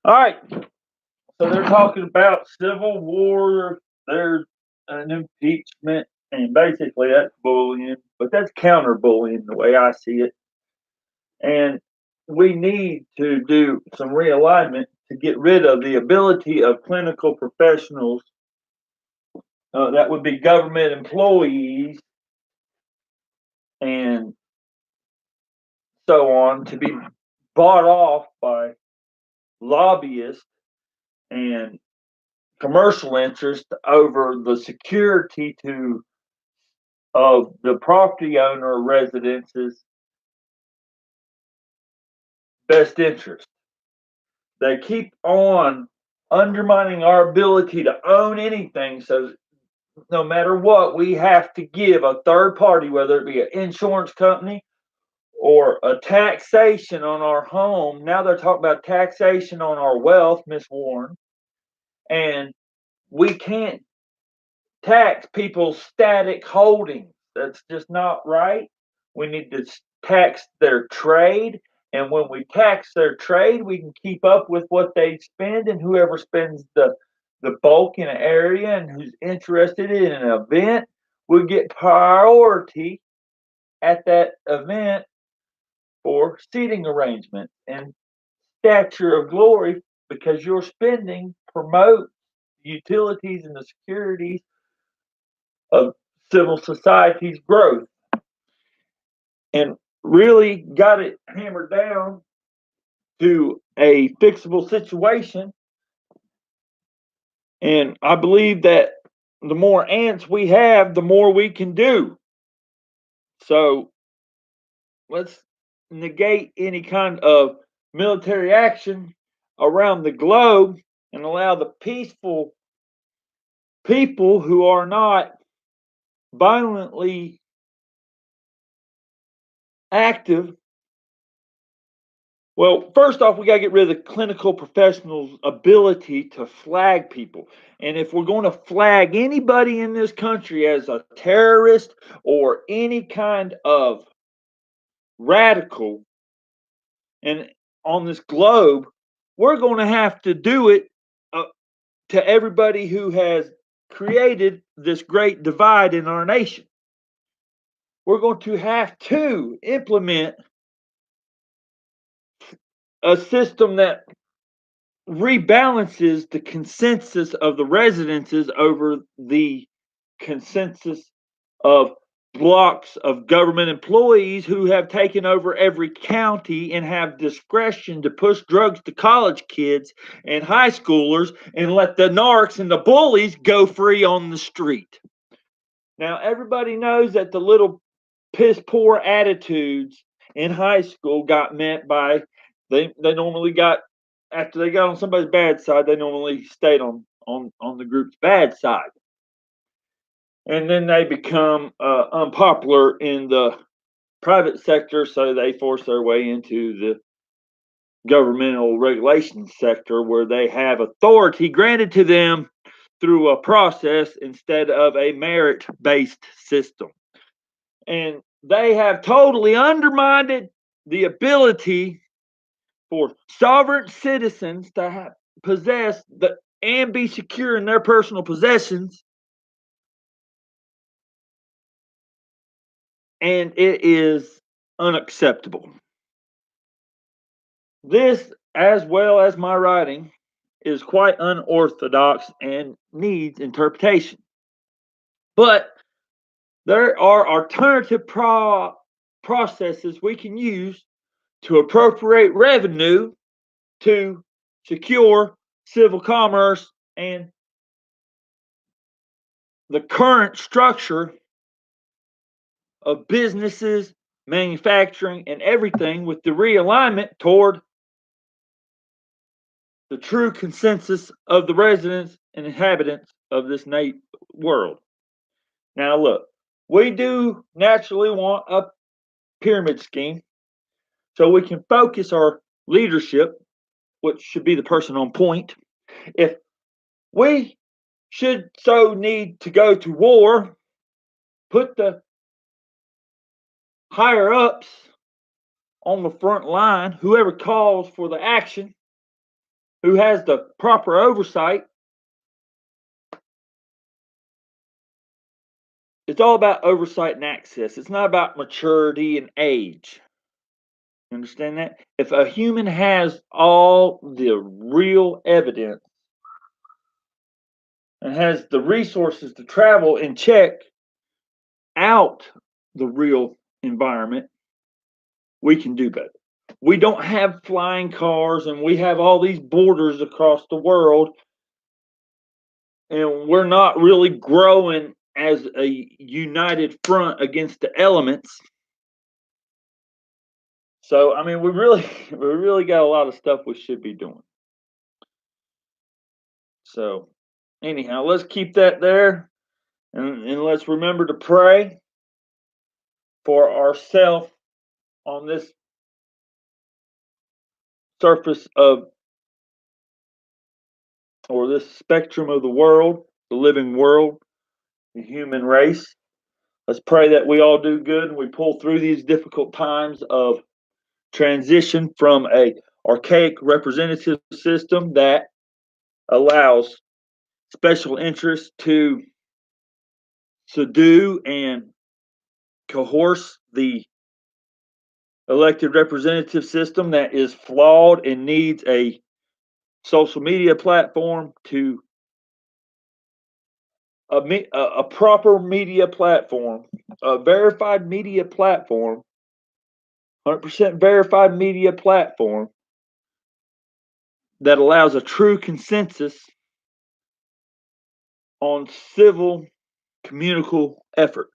All right. So they're talking about civil war. There's an impeachment, and basically that's bullying, but that's counter bullying the way I see it. And we need to do some realignment to get rid of the ability of clinical professionals, that would be government employees and so on, to be bought off by lobbyists and commercial interests over the security to of the property owner residence's best interest. They keep on undermining our ability to own anything. So no matter what, we have to give a third party, whether it be an insurance company or a taxation on our home. Now they're talking about taxation on our wealth, Miss Warren, and we can't tax people's static holdings. That's just not right. We need to tax their trade. And when we tax their trade, we can keep up with what they spend, and whoever spends the bulk in an area and who's interested in an event will get priority at that event for seating arrangements and stature of glory, because your spending promotes utilities and the securities of civil society's growth, and really got it hammered down to a fixable situation. And I believe that the more ants we have, the more we can do. So let's negate any kind of military action around the globe and allow the peaceful people who are not violently active. Well, first off, we got to get rid of the clinical professional's ability to flag people. And if we're going to flag anybody in this country as a terrorist or any kind of radical and on this globe, we're going to have to do it uh, to everybody who has created this great divide in our nation. We're going to have to implement a system that rebalances the consensus of the residences over the consensus of blocks of government employees who have taken over every county and have discretion to push drugs to college kids and high schoolers and let the narcs and the bullies go free on the street. Now, everybody knows that the little piss poor attitudes in high school got met by, they normally got, after they got on somebody's bad side, they normally stayed on the group's bad side, and then they become unpopular in the private sector, so they force their way into the governmental regulation sector where they have authority granted to them through a process instead of a merit based system. And they have totally undermined the ability for sovereign citizens to possess and be secure in their personal possessions. And it is unacceptable. This, as well as my writing, is quite unorthodox and needs interpretation. But there are alternative processes we can use to appropriate revenue to secure civil commerce and the current structure of businesses, manufacturing, and everything, with the realignment toward the true consensus of the residents and inhabitants of this world. Now, look, we do naturally want a pyramid scheme so we can focus our leadership, which should be the person on point. If we should so need to go to war, put the higher ups on the front line, whoever calls for the action, who has the proper oversight. It's all about oversight and access. It's not about maturity and age. You understand that? If a human has all the real evidence and has the resources to travel and check out the real environment, we can do better. We don't have flying cars and we have all these borders across the world, and we're not really growing as a united front against the elements. So I mean, we really got a lot of stuff we should be doing. So anyhow, let's keep that there, and let's remember to pray for ourselves on this surface of, or this spectrum of the world, the living world, the human race. Let's pray that we all do good and we pull through these difficult times of transition from a archaic representative system that allows special interests to subdue and coerce the elected representative system that is flawed and needs a social media platform to a proper media platform, a verified media platform, 100% verified media platform that allows a true consensus on civil communal effort,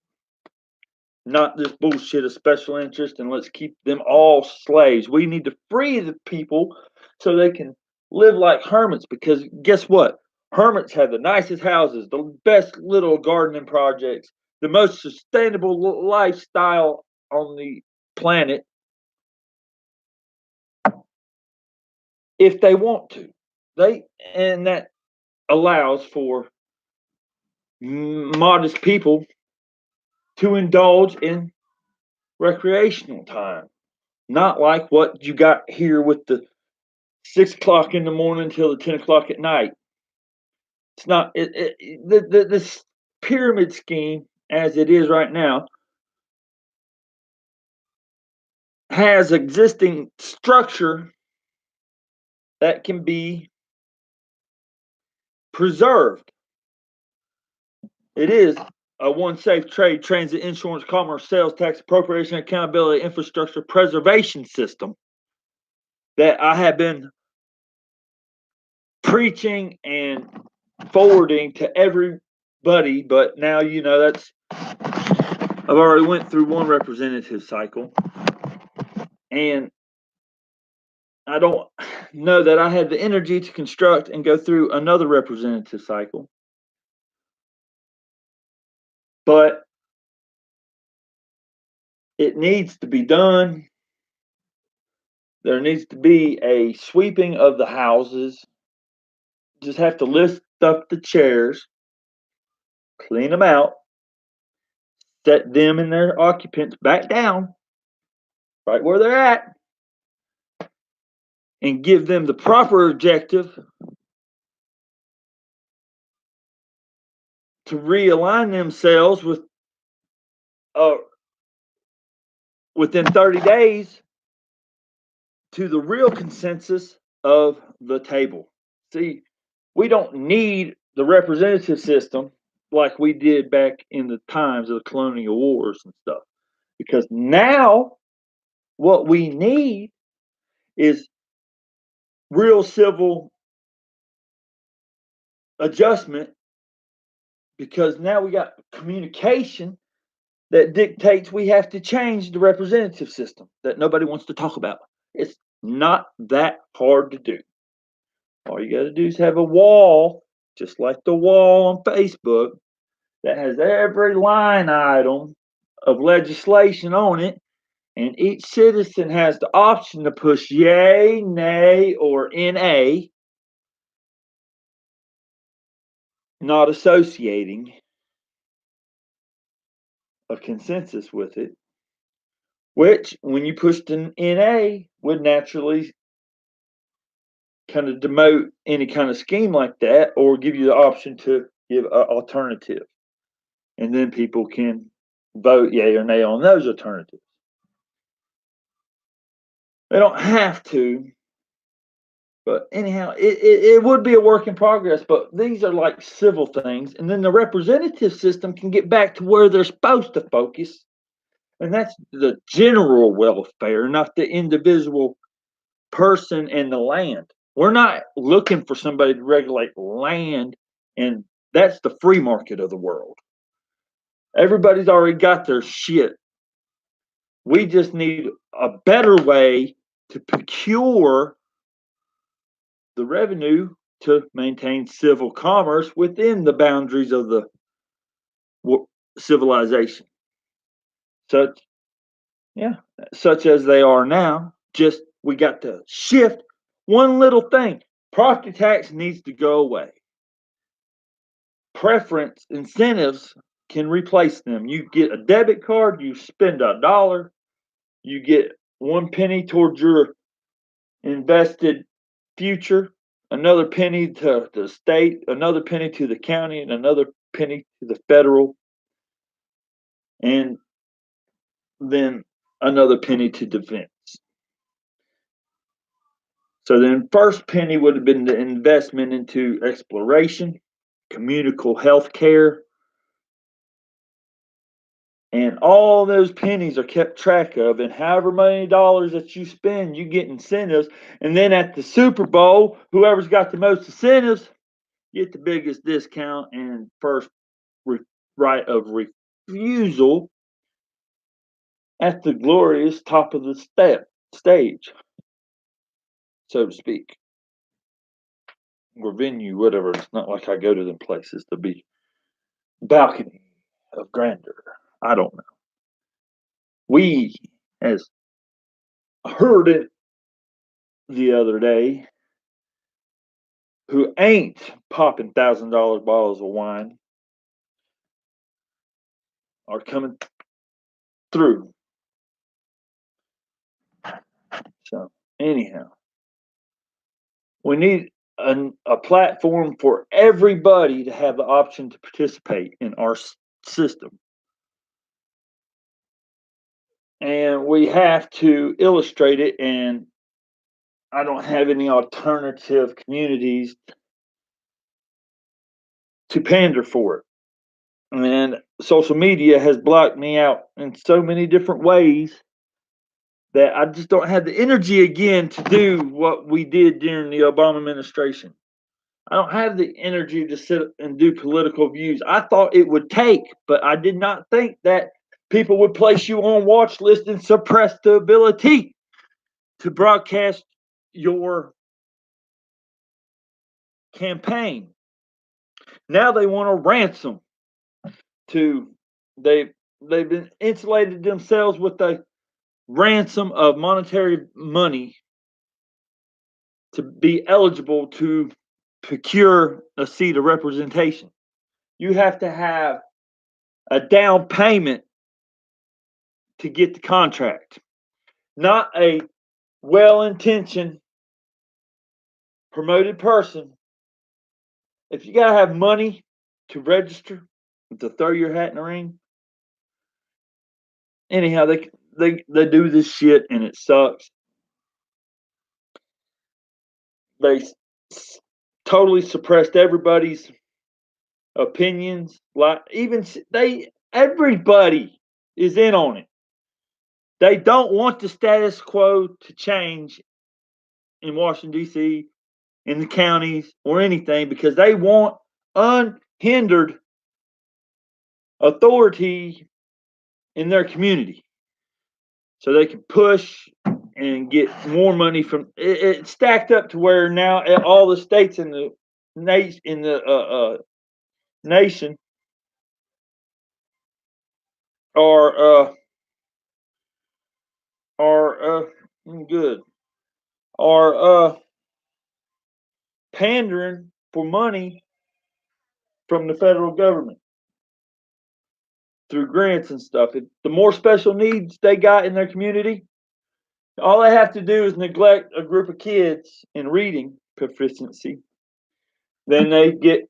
not this bullshit of special interest and let's keep them all slaves. We need to free the people so they can live like hermits, because guess what? Hermits have the nicest houses, the best little gardening projects, the most sustainable lifestyle on the planet if they want to. And that allows for modest people to indulge in recreational time, not like what you got here with the 6 o'clock in the morning till the 10 o'clock at night. It's not this pyramid scheme as it is right now has existing structure that can be preserved. It is a one safe trade, transit, insurance, commerce, sales tax, appropriation, accountability, infrastructure preservation system that I have been preaching and forwarding to everybody, but now that's I've already went through one representative cycle, and I don't know that I had the energy to construct and go through another representative cycle. But it needs to be done. There needs to be a sweeping of the houses. Just have to lift up the chairs, clean them out, set them and their occupants back down, right where they're at, and give them the proper objective to realign themselves within 30 days to the real consensus of the table. See, we don't need the representative system like we did back in the times of the colonial wars and stuff, because now what we need is real civil adjustment, because now we got communication that dictates we have to change the representative system that nobody wants to talk about. It's not that hard to do. All you got to do is have a wall, just like the wall on Facebook, that has every line item of legislation on it, and each citizen has the option to push yay, nay, or NA, not associating a consensus with it, which, when you pushed an NA, would naturally kind of demote any kind of scheme like that, or give you the option to give an alternative. And then people can vote yay or nay on those alternatives. They don't have to, but anyhow, it would be a work in progress. But these are like civil things. And then the representative system can get back to where they're supposed to focus. And that's the general welfare, not the individual person and the land. We're not looking for somebody to regulate land, and that's the free market of the world. Everybody's already got their shit. We just need a better way to procure the revenue to maintain civil commerce within the boundaries of the civilization. Such as they are now. Just we got to shift one little thing. Property tax needs to go away. Preference incentives can replace them. You get a debit card, you spend $1, you get 1 penny towards your invested future, another penny to the state, another penny to the county, and another penny to the federal, and then another penny to defense. So then first penny would have been the investment into exploration, communicable health care, and all those pennies are kept track of, and however many dollars that you spend, you get incentives. And then at the Super Bowl, whoever's got the most incentives get the biggest discount and first right of refusal at the glorious top of the stage, so to speak, or venue, whatever. It's not like I go to them places to be balcony of grandeur. I don't know. We, as I heard it the other day, who ain't popping $1,000 bottles of wine, are coming through. So anyhow, we need a platform for everybody to have the option to participate in our system. And we have to illustrate it, and I don't have any alternative communities to pander for it. And social media has blocked me out in so many different ways that I just don't have the energy again to do what we did during the Obama administration. I don't have the energy to sit and do political views. I thought it would take, but I did not think that people would place you on watch list and suppress the ability to broadcast your campaign. Now they want a ransom they've been insulated themselves with a ransom of monetary money to be eligible to procure a seat of representation. You have to have a down payment to get the contract, not a well-intentioned promoted person. If you gotta have money to register, to throw your hat in the ring, anyhow, they do this shit and it sucks. They totally suppressed everybody's opinions. Like everybody is in on it. They don't want the status quo to change in Washington D.C., in the counties, or anything, because they want unhindered authority in their community, so they can push and get more money from it. It's stacked up to where now all the states in the nation are good are pandering for money from the federal government through grants and stuff. The more special needs they got in their community, all they have to do is neglect a group of kids in reading, proficiency, then they get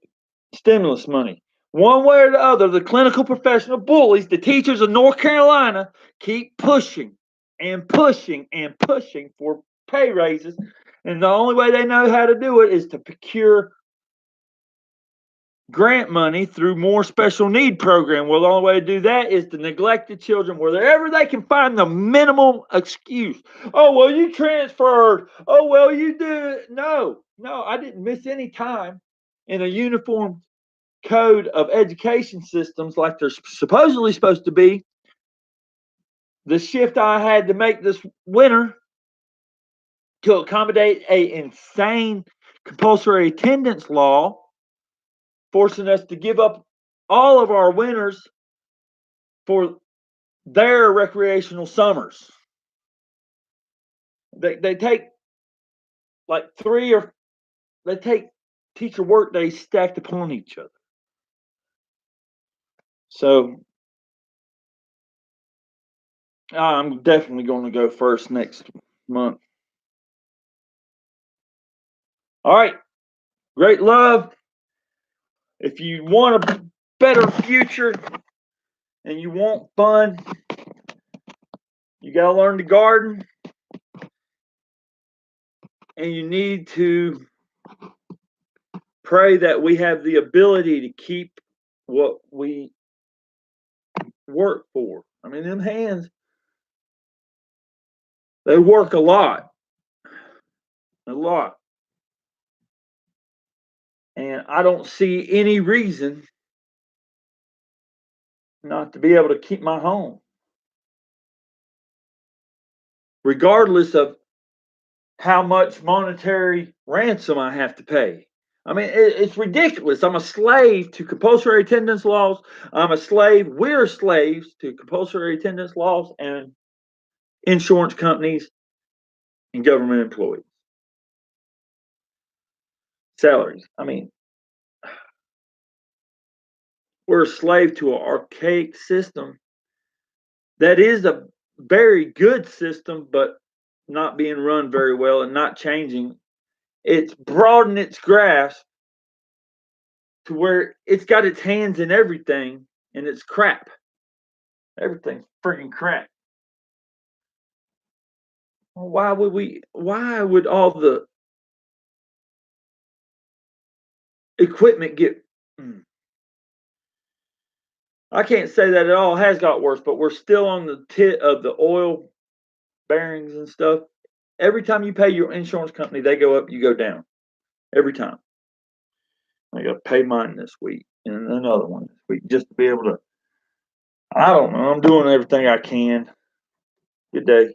stimulus money. One way or the other, the clinical professional bullies, the teachers of North Carolina, keep pushing and pushing and pushing for pay raises. And the only way they know how to do it is to procure grant money through more special need program. Well, the only way to do that is to neglect the children wherever they can find the minimum excuse. Oh, well, you transferred. Oh, well, you did. No, I didn't miss any time in a uniform code of education systems like they're supposedly supposed to be. The shift I had to make this winter to accommodate a insane compulsory attendance law, forcing us to give up all of our winters for their recreational summers. They take like they take teacher work days stacked upon each other. So I'm definitely going to go first next month. All right. Great love. If you want a better future and you want fun, you got to learn to garden, and you need to pray that we have the ability to keep what we work for. I mean, them hands, they work a lot. And I don't see any reason not to be able to keep my home, regardless of how much monetary ransom I have to pay. I mean, it's ridiculous. I'm a slave to compulsory attendance laws. We're slaves to compulsory attendance laws and insurance companies and government employees. Salaries. I mean, we're a slave to an archaic system that is a very good system, but not being run very well and not changing. It's broadened its grasp to where it's got its hands in everything, and it's crap. Everything's freaking crap. Why would all the equipment get I can't say that it all has got worse, but we're still on the tit of the oil bearings and stuff. Every time you pay your insurance company, they go up, you go down. Every time. I got to pay mine this week and another one this week just to be able to. I don't know. I'm doing everything I can. Good day.